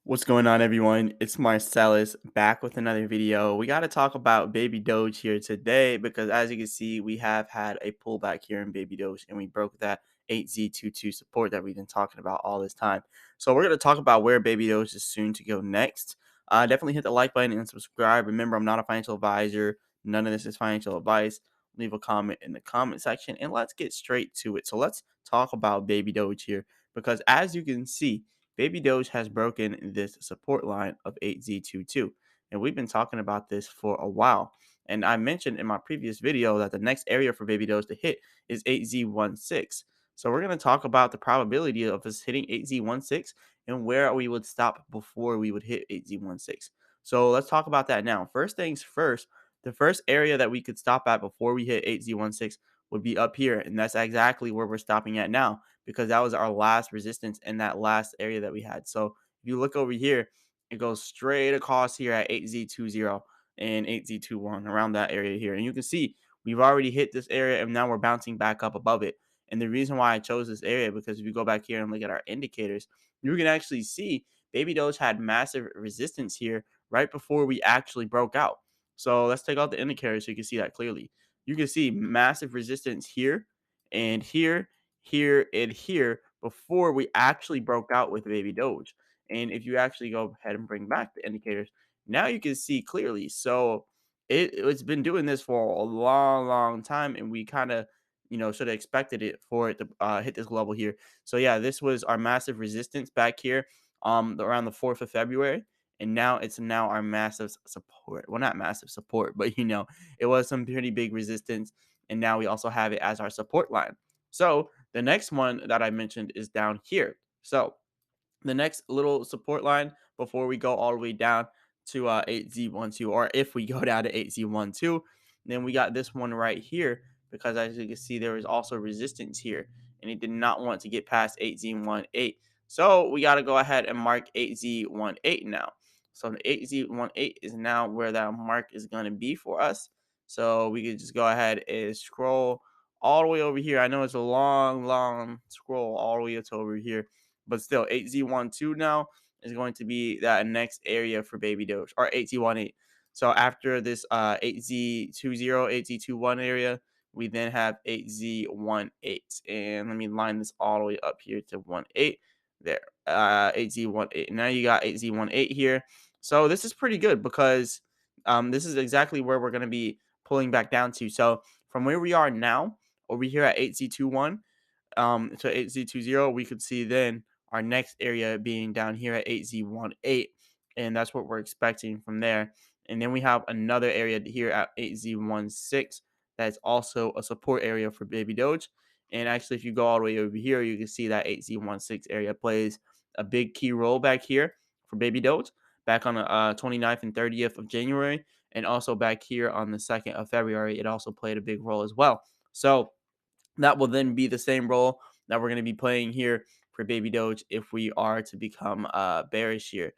What's going on, everyone? It's Marcellus back with another video. We got to talk about Baby Doge here today because, as you can see, we have had a pullback here in Baby Doge and we broke that 8Z22 support that we've been talking about all this time. So, we're going to talk about where Baby Doge is soon to go next. Definitely hit the like button and subscribe. Remember, I'm not a financial advisor, none of this is financial advice. Leave a comment in the comment section and let's get straight to it. So, let's talk about Baby Doge here because, as you can see, Baby Doge has broken this support line of 8Z22. And we've been talking about this for a while. And I mentioned in my previous video that the next area for Baby Doge to hit is 8Z16. So we're going to talk about the probability of us hitting 8Z16 and where we would stop before we would hit 8Z16. So let's talk about that now. First things first, the first area that we could stop at before we hit 8Z16 would be up here. And that's exactly where we're stopping at now because that was our last resistance in that last area that we had. So if you look over here, it goes straight across here at 8Z20 and 8Z21 around that area here. And you can see we've already hit this area and now we're bouncing back up above it. And the reason why I chose this area because if you go back here and look at our indicators, you can actually see Baby Doge had massive resistance here right before we actually broke out. So let's take out the indicators so you can see that clearly. You can see massive resistance here and here, and here before we actually broke out with Baby Doge. And if you actually go ahead and bring back the indicators, now you can see clearly. So it's been doing this for a long, long time, and we kind of should have expected it for it to hit this level here. So yeah, this was our massive resistance back here around the 4th of February. And now it's our massive support. Well, not massive support, but it was some pretty big resistance. And now we also have it as our support line. So the next one that I mentioned is down here. So the next little support line before we go all the way down to 8Z12, or if we go down to 8Z12, then we got this one right here because as you can see, there is also resistance here and it did not want to get past 8Z18. So we got to go ahead and mark 8Z18 now. So the 8Z18 is now where that mark is going to be for us. So we could just go ahead and scroll all the way over here. I know it's a long, long scroll all the way to over here, but still 8Z12 now is going to be that next area for Baby Doge, or 8Z18. So after this 8Z20, 8Z21 area, we then have 8Z18. And let me line this all the way up here to 18. There. 8Z18. Now you got 8Z18 here. So this is pretty good because this is exactly where we're going to be pulling back down to. So from where we are now over here at 8Z21 to 8Z20, we could see then our next area being down here at 8Z18. And that's what we're expecting from there. And then we have another area here at 8Z16 that's also a support area for Baby Doge. And actually, if you go all the way over here, you can see that 8Z16 area plays a big key role back here for Baby Doge back on the 29th and 30th of January. And also back here on the 2nd of February, it also played a big role as well. So that will then be the same role that we're going to be playing here for Baby Doge if we are to become bearish here.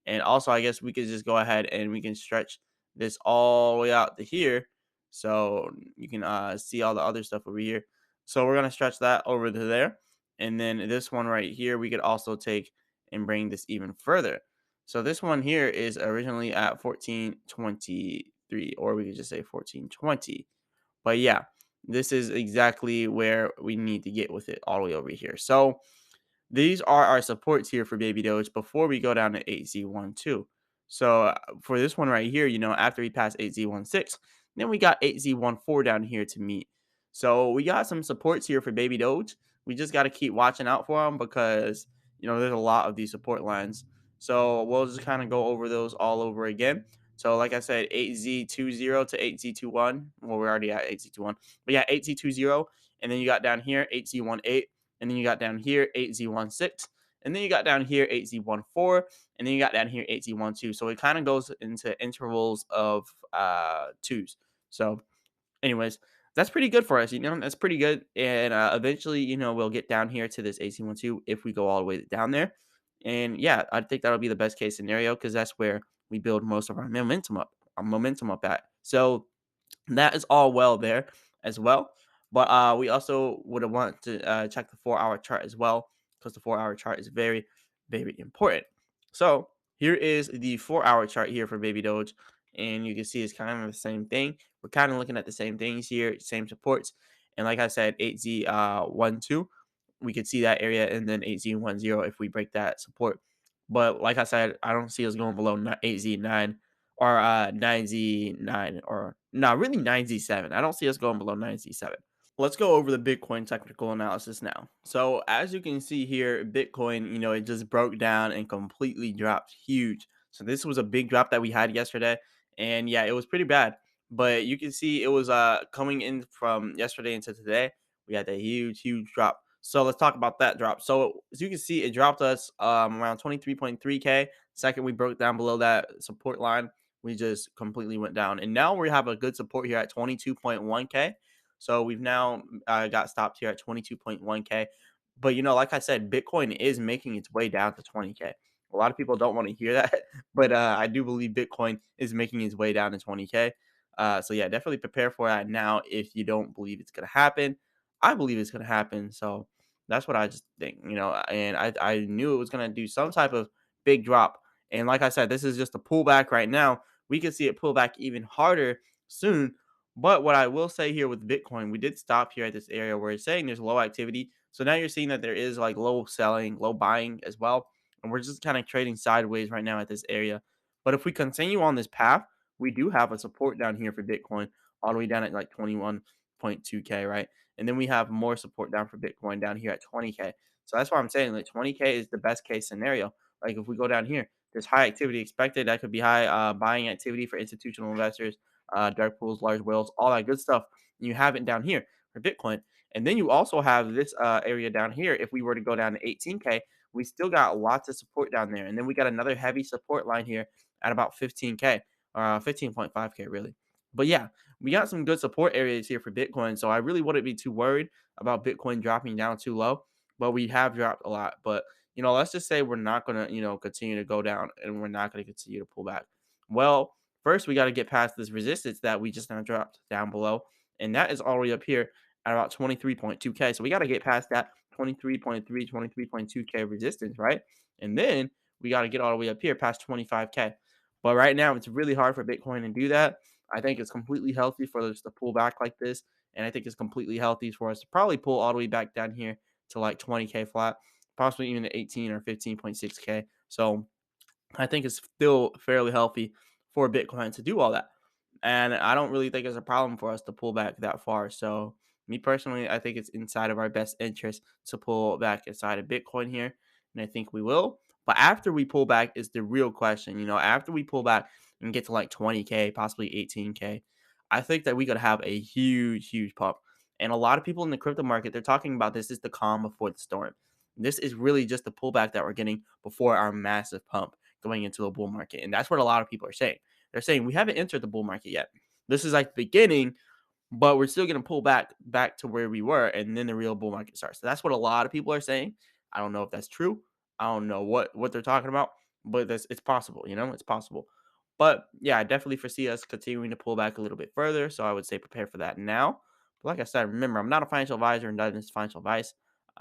And also, I guess we could just go ahead and we can stretch this all the way out to here. So you can see all the other stuff over here. So we're going to stretch that over to there. And then this one right here, we could also take and bring this even further. So this one here is originally at 1423, or we could just say 1420. But yeah, this is exactly where we need to get with it all the way over here. So these are our supports here for Baby Doge before we go down to 8Z12. So for this one right here, after we pass 8Z16, then we got 8Z14 down here to meet. So we got some supports here for Baby Doge. We just got to keep watching out for them because, there's a lot of these support lines. So we'll just kind of go over those all over again. So like I said, 8Z20 to 8Z21. Well, we're already at 8Z21. But yeah, 8Z20. And then you got down here 8Z18. And then you got down here 8Z16. And then you got down here 8Z14. And then you got down here 8Z12. So it kind of goes into intervals of twos. So, anyways, that's pretty good for us. That's pretty good. And eventually, we'll get down here to this 8Z12 if we go all the way down there. And yeah, I think that'll be the best case scenario because that's where we build most of our momentum up at. So that is all well there as well. But we also would want to check the 4-hour chart as well because the 4-hour chart is very, very important. So Here is the 4-hour chart here for Baby Doge, and you can see it's kind of the same thing. We're kind of looking at the same things here, same supports, and like I said, 8Z 1 2, we could see that area, and then 8Z 10 if we break that support. But like I said, I don't see us going below 8Z 9 or 9Z 9 or no, really 9Z 7. I don't see us going below 9Z 7. Let's go over the Bitcoin technical analysis now. So as you can see here, Bitcoin, it just broke down and completely dropped huge. So this was a big drop that we had yesterday. And yeah, it was pretty bad. But you can see it was coming in from yesterday into today. We had a huge drop. So let's talk about that drop. So as you can see, it dropped us around 23.3K. Second, we broke down below that support line. We just completely went down. And now we have a good support here at 22.1K. So we've now got stopped here at 22.1K. But like I said, Bitcoin is making its way down to 20K. A lot of people don't want to hear that, but I do believe Bitcoin is making its way down to 20K. So yeah, definitely prepare for that now if you don't believe it's gonna happen. I believe it's gonna happen. So that's what I just think, and I knew it was gonna do some type of big drop. And like I said, this is just a pullback right now. We can see it pull back even harder soon, but what I will say here with Bitcoin, we did stop here at this area where it's saying there's low activity. So now you're seeing that there is like low selling, low buying as well. And we're just kind of trading sideways right now at this area. But if we continue on this path, we do have a support down here for Bitcoin all the way down at like 21.2K, right? And then we have more support down for Bitcoin down here at 20K. So that's why I'm saying like 20K is the best case scenario. Like if we go down here, there's high activity expected. That could be high buying activity for institutional investors, dark pools, large whales, all that good stuff. You have it down here for Bitcoin. And then you also have this area down here. If we were to go down to 18K, we still got lots of support down there. And then we got another heavy support line here at about 15K, 15.5K really. But yeah, we got some good support areas here for Bitcoin. So I really wouldn't be too worried about Bitcoin dropping down too low. But we have dropped a lot. But let's just say we're not gonna, continue to go down and we're not gonna continue to pull back. Well, first, we got to get past this resistance that we just now dropped down below. And that is all the way up here at about 23.2K. So we got to get past that 23.3, 23.2K resistance, right? And then we got to get all the way up here past 25K. But right now, it's really hard for Bitcoin to do that. I think it's completely healthy for us to pull back like this. And I think it's completely healthy for us to probably pull all the way back down here to like 20K flat, possibly even to 18 or 15.6K. So I think it's still fairly healthy for Bitcoin to do all that. And I don't really think it's a problem for us to pull back that far. So, me personally, I think it's inside of our best interest to pull back inside of Bitcoin here. And I think we will. But after we pull back is the real question. After we pull back and get to like 20K, possibly 18K, I think that we could have a huge pump. And a lot of people in the crypto market, they're talking about this is the calm before the storm. This is really just the pullback that we're getting before our massive pump going into a bull market. And that's what a lot of people are saying. They're saying we haven't entered the bull market yet. This is like the beginning, but we're still going to pull back to where we were, and then the real bull market starts. So that's what a lot of people are saying. I don't know if that's true. I don't know what they're talking about, but it's possible. It's possible. But yeah, I definitely foresee us continuing to pull back a little bit further. So I would say prepare for that now. But like I said, remember I'm not a financial advisor and not this financial advice.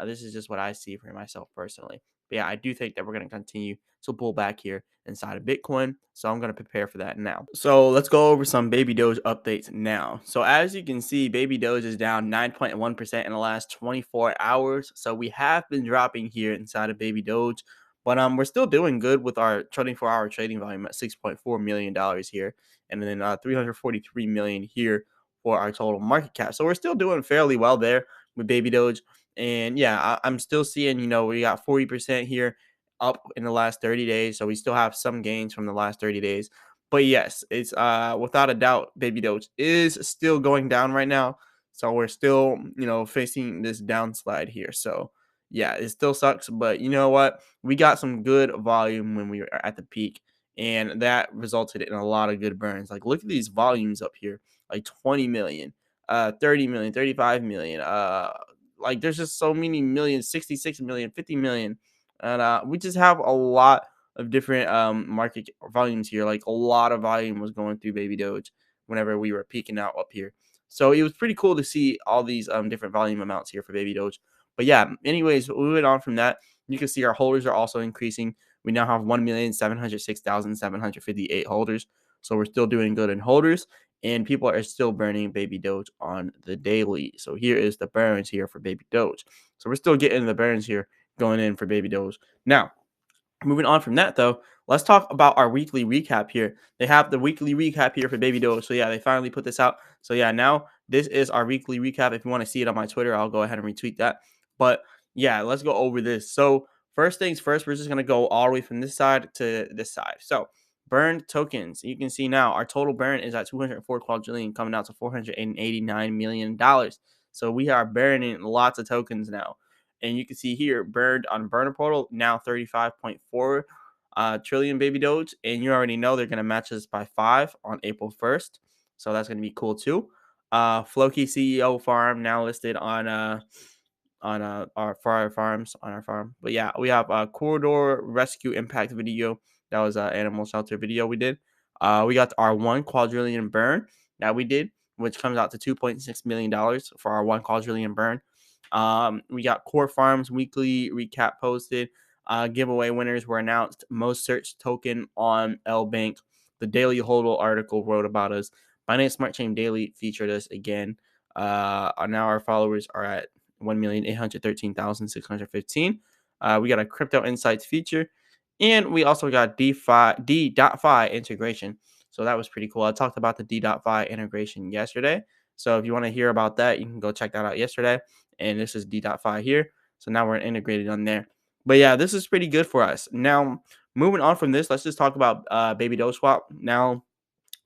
This is just what I see for myself personally. But yeah, I do think that we're going to continue to pull back here inside of Bitcoin. So I'm going to prepare for that now. So let's go over some Baby Doge updates now. So as you can see, Baby Doge is down 9.1% in the last 24 hours. So we have been dropping here inside of Baby Doge. But we're still doing good with our 24-hour trading volume at $6.4 million here. And then 343 million here for our total market cap. So we're still doing fairly well there with Baby Doge. And yeah, I'm still seeing, we got 40% here up in the last 30 days. So we still have some gains from the last 30 days. But yes, it's without a doubt, Baby Doge is still going down right now. So we're still, facing this downslide here. So yeah, it still sucks. But you know what? We got some good volume when we were at the peak. And that resulted in a lot of good burns. Like look at these volumes up here, like 20 million, 30 million, 35 million, like there's just so many millions, 66 million, 50 million. And we just have a lot of different market volumes here. Like a lot of volume was going through Baby Doge whenever we were peaking out up here. So it was pretty cool to see all these different volume amounts here for Baby Doge. But yeah, anyways, moving on from that, you can see our holders are also increasing. We now have 1,706,758 holders. So we're still doing good in holders, and people are still burning Baby Doge on the daily. So here is the burns here for Baby Doge. So we're still getting the burns here going in for Baby Doge. Now, moving on from that, though, let's talk about our weekly recap here. They have the weekly recap here for Baby Doge. So yeah, they finally put this out. So yeah, now this is our weekly recap. If you want to see it on my Twitter, I'll go ahead and retweet that. But yeah, let's go over this. So first things first, we're just gonna go all the way from this side to this side. So burned tokens. You can see now our total burn is at 204 quadrillion, coming out to $489 million. So we are burning lots of tokens now. And you can see here, burned on Burner Portal, now 35.4 trillion Baby Doge. And you already know they're going to match us by 5 on April 1st. So that's going to be cool too. Floki CEO farm now listed on our for our farms on our farm. But yeah, we have a corridor rescue impact video. That was an animal shelter video we did. We got our 1 quadrillion burn that we did, which comes out to $2.6 million for our 1 quadrillion burn. We got Core Farms weekly recap posted. Giveaway winners were announced. Most searched token on L Bank. The Daily Hodl article wrote about us. Binance Smart Chain Daily featured us again. Now our followers are at 1,813,615. We got a Crypto Insights feature, and we also got D.Fi integration. So that was pretty cool. I talked about the D.Fi integration yesterday. So if you want to hear about that, you can go check that out yesterday. And this is D.Fi here. So now we're integrated on there. But yeah, this is pretty good for us. Now, moving on from this, let's just talk about Baby Doge Swap. Now,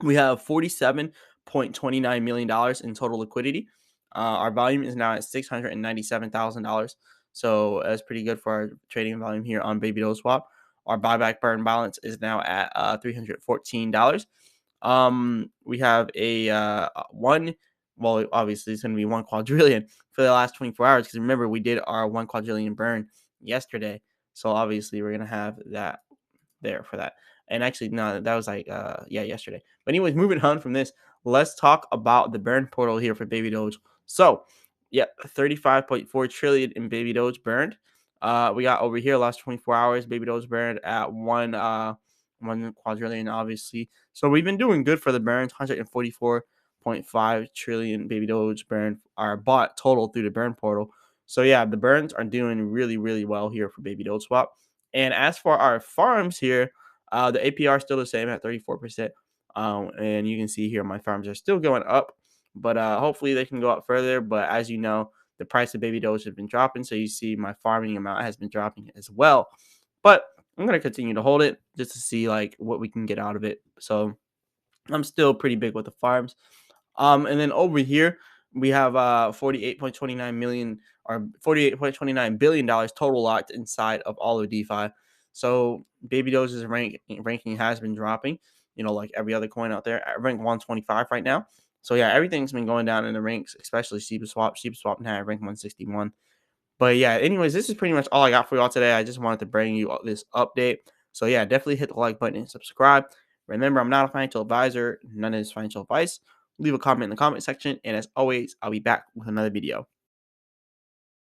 we have $47.29 million in total liquidity. Our volume is now at $697,000. So that's pretty good for our trading volume here on Baby Doge Swap. Our buyback burn balance is now at $314. We have a one. Well, obviously it's going to be 1 quadrillion for the last 24 hours because remember we did our 1 quadrillion burn yesterday. So obviously we're going to have that there for that. And actually, no, that was like yesterday. But anyways, moving on from this, let's talk about the burn portal here for Baby Doge. So, yeah, 35.4 trillion in Baby Doge burned. We got over here last 24 hours, Baby Doge burned at 1 quadrillion, obviously. So we've been doing good for the burns. 144.5 trillion Baby Doge burn are bought total through the burn portal. So yeah, the burns are doing really, really well here for Baby Doge Swap. And as for our farms here, the APR is still the same at 34%. And you can see here my farms are still going up, but hopefully they can go up further. But as you know, the price of Baby Doge has been dropping, so you see my farming amount has been dropping as well. But I'm gonna continue to hold it just to see like what we can get out of it. So I'm still pretty big with the farms. And then over here we have 48.29 million or $48.29 billion total locked inside of all of DeFi. So Baby Doge's ranking has been dropping, like every other coin out there. At rank 125 right now. So yeah, everything's been going down in the ranks, especially ShibaSwap. ShibaSwap now at rank 161. But yeah, anyways, this is pretty much all I got for y'all today. I just wanted to bring you this update. So yeah, definitely hit the like button and subscribe. Remember, I'm not a financial advisor. None of this financial advice. Leave a comment in the comment section. And as always, I'll be back with another video.